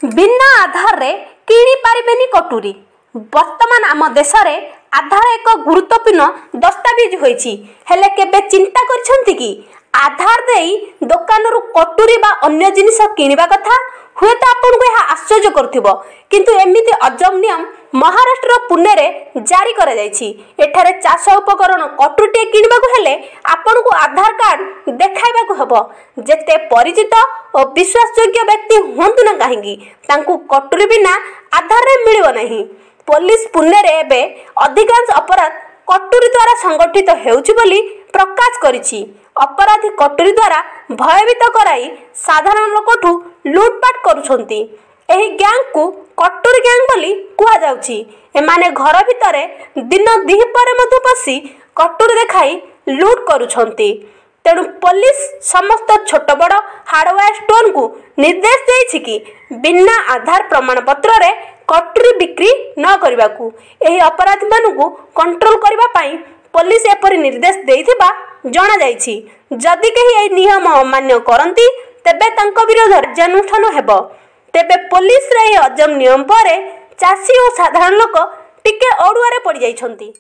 बिना आधार रे किणी पारिबेनी कटुरी। वर्तमान आम देश रे आधार एक गुरुत्वपूर्ण दस्तावेज होइछि। हेले केबे चिंता करछंती कि आधार देई दुकान रु कटुरी बा अन्य जिनिस किनिबा कथा? हुए तो आपन को यह आश्चर्य करथिबो, किंतु एमिति अजब नियम महाराष्ट्र पुणे रे जारी करा जायछि। एठारे चाष उपकरण कटुरीटे किनिबाकु हेले आपन को आधार कार्ड देखाइबाकु हबो। जेते परिचित और विश्वासयोग्य व्यक्ति हुंतु ना काहेकि तांकु कटुरी बिना आधार रे मिलिबो नहीं। पुलिस पुणे रे एबे अधिकांश अपराध कटुरी द्वारा संगठित हेउछि बोली प्रकाश करिछि। अपराधी कटुरी द्वारा भयभीत कराई साधारण लोकठू लूटपाट करुछंती। एही गैंग को कटुरी गैंग बोली कुहा जाउछि। एमाने घर भितरे दिन दिहिपरे मधु पसी कटुरी देखाई लूट करुछंती। तेणु पुलिस समस्त छोट बड़ हार्डवेयर स्टोर को निर्देश देइछि कि बिना आधार प्रमाण पत्र रे कटुरी बिक्री न करबाकू। एही अपराधी मानकू कंट्रोल करबा पई पुलिस एपरि निर्देश देइथिबा जणा जाइछि। जदि केही एही नियम अमान्य करंती तेबे तांको विरोध कार्यानुष्ठान हेबो। तेबे पुलिस रे एही अजब नियम परे चासी और साधारण लोक टिके अडुआरे पड़ी जाइछंती।